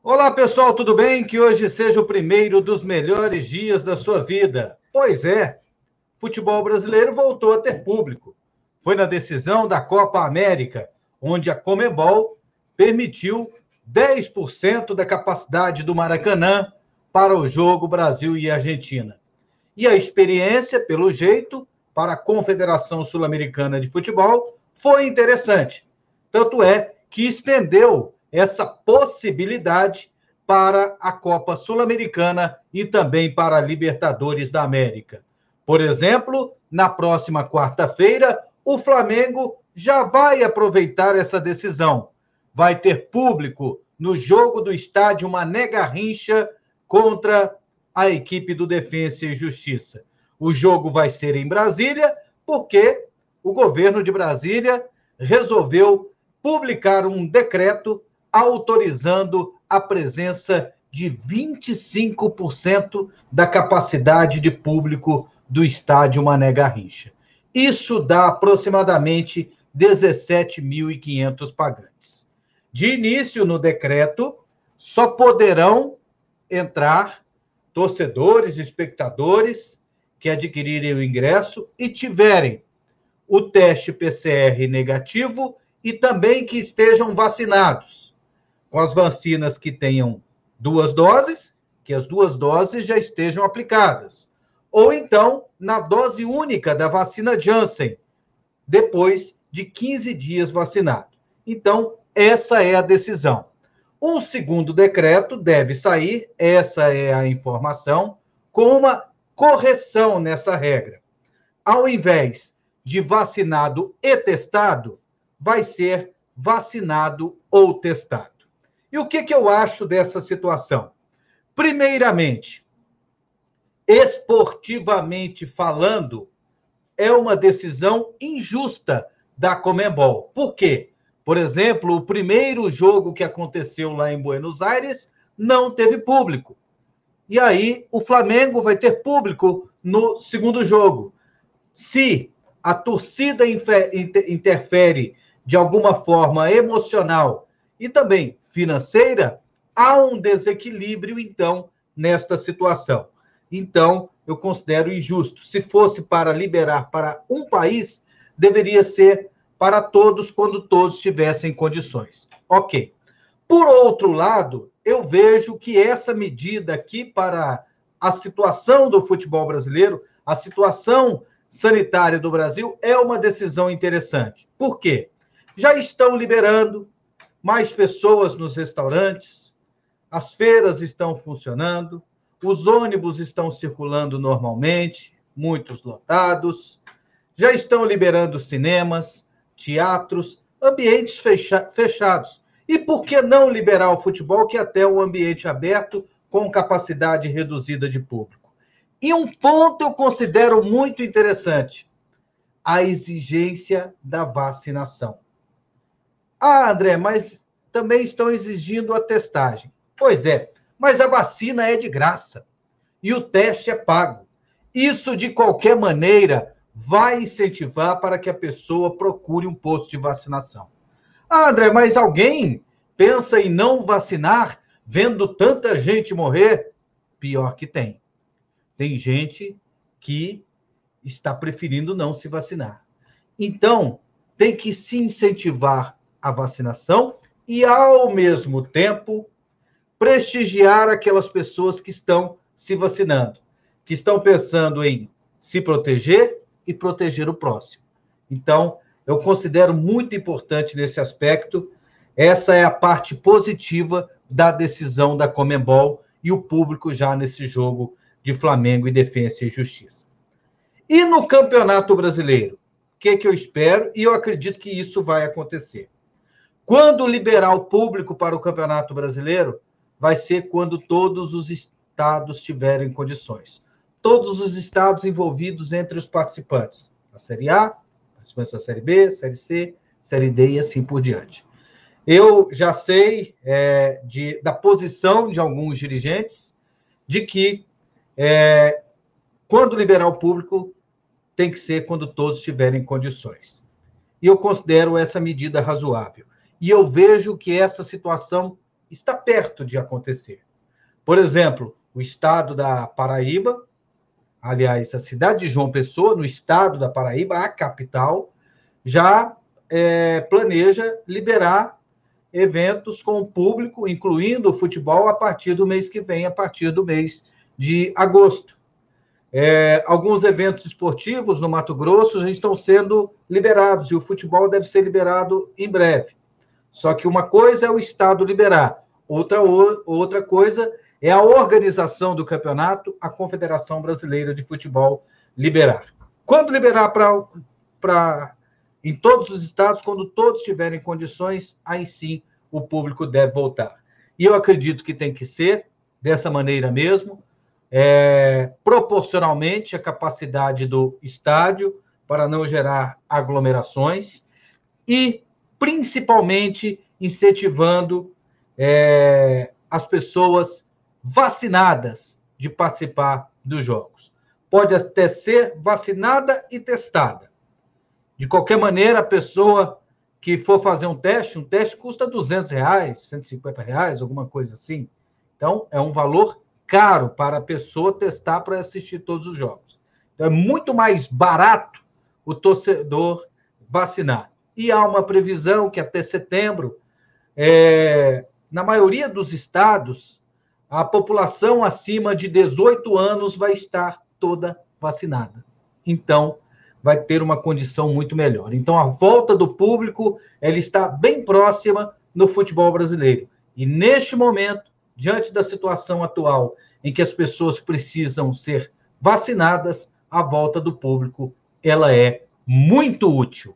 Olá, pessoal, tudo bem? Que hoje seja o primeiro dos melhores dias da sua vida. Pois é, futebol brasileiro voltou a ter público. Foi na decisão da Copa América, onde a Conmebol permitiu 10% da capacidade do Maracanã para o jogo Brasil e Argentina. E a experiência, pelo jeito, para a Confederação Sul-Americana de Futebol foi interessante. Tanto é que estendeu essa possibilidade para a Copa Sul-Americana e também para a Libertadores da América. Por exemplo, na próxima quarta-feira, o Flamengo já vai aproveitar essa decisão. Vai ter público no jogo do estádio Mané Garrincha contra a equipe do Defensa e Justiça. O jogo vai ser em Brasília, porque o governo de Brasília resolveu publicar um decreto autorizando a presença de 25% da capacidade de público do estádio Mané Garrincha. Isso dá aproximadamente 17.500 pagantes. De início, no decreto, só poderão entrar torcedores, espectadores que adquirirem o ingresso e tiverem o teste PCR negativo e também que estejam vacinados com as vacinas que tenham 2 doses, que as 2 doses já estejam aplicadas. Ou então, na dose única da vacina Janssen, depois de 15 dias vacinado. Então, essa é a decisão. Um segundo decreto deve sair, essa é a informação, com uma correção nessa regra. Ao invés de vacinado e testado, vai ser vacinado ou testado. E o que eu acho dessa situação? Primeiramente, esportivamente falando, é uma decisão injusta da Conmebol. Por quê? Por exemplo, o primeiro jogo que aconteceu lá em Buenos Aires não teve público. E aí o Flamengo vai ter público no segundo jogo. Se a torcida interfere de alguma forma emocional e também financeira, há um desequilíbrio, então, nesta situação. Então, eu considero injusto. Se fosse para liberar para um país, deveria ser para todos quando todos tivessem condições. Ok. Por outro lado, eu vejo que essa medida aqui para a situação do futebol brasileiro, a situação sanitária do Brasil, é uma decisão interessante. Por quê? Já estão liberando mais pessoas nos restaurantes, as feiras estão funcionando, os ônibus estão circulando normalmente, muitos lotados, já estão liberando cinemas, teatros, ambientes fechados. E por que não liberar o futebol, que é até um ambiente aberto com capacidade reduzida de público? E um ponto eu considero muito interessante: a exigência da vacinação. Ah, André, mas também estão exigindo a testagem. Pois é, mas a vacina é de graça e o teste é pago. Isso, de qualquer maneira, vai incentivar para que a pessoa procure um posto de vacinação. Ah, André, mas alguém pensa em não vacinar vendo tanta gente morrer? Pior que tem. Tem gente que está preferindo não se vacinar. Então, tem que se incentivar a vacinação e, ao mesmo tempo, prestigiar aquelas pessoas que estão se vacinando, que estão pensando em se proteger e proteger o próximo. Então, eu considero muito importante nesse aspecto. Essa é a parte positiva da decisão da Conmebol e o público já nesse jogo de Flamengo e Defensa e Justiça. E no Campeonato Brasileiro? O que eu espero? E eu acredito que isso vai acontecer. Quando liberar o público para o Campeonato Brasileiro, vai ser quando todos os estados tiverem condições. Todos os estados envolvidos entre os participantes. A Série A, participantes da Série B, Série C, Série D e assim por diante. Eu já sei da posição de alguns dirigentes de que quando liberar o público, tem que ser quando todos tiverem condições. E eu considero essa medida razoável. E eu vejo que essa situação está perto de acontecer. Por exemplo, o estado da Paraíba, aliás, a cidade de João Pessoa, no estado da Paraíba, a capital, já planeja liberar eventos com o público, incluindo o futebol, a partir do mês que vem, a partir do mês de agosto. Alguns eventos esportivos no Mato Grosso já estão sendo liberados, e o futebol deve ser liberado em breve. Só que uma coisa é o Estado liberar, outra coisa é a organização do campeonato, a Confederação Brasileira de Futebol liberar. Quando liberar em todos os estados, quando todos tiverem condições, aí sim o público deve voltar. E eu acredito que tem que ser dessa maneira mesmo, proporcionalmente à capacidade do estádio, para não gerar aglomerações, e principalmente incentivando as pessoas vacinadas de participar dos jogos. Pode até ser vacinada e testada. De qualquer maneira, a pessoa que for fazer um teste custa R$200, R$150, alguma coisa assim. Então, é um valor caro para a pessoa testar para assistir todos os jogos. Então, é muito mais barato o torcedor vacinar. E há uma previsão que até setembro, na maioria dos estados, a população acima de 18 anos vai estar toda vacinada. Então, vai ter uma condição muito melhor. Então, a volta do público, ela está bem próxima no futebol brasileiro. E, neste momento, diante da situação atual, em que as pessoas precisam ser vacinadas, a volta do público, ela é muito útil.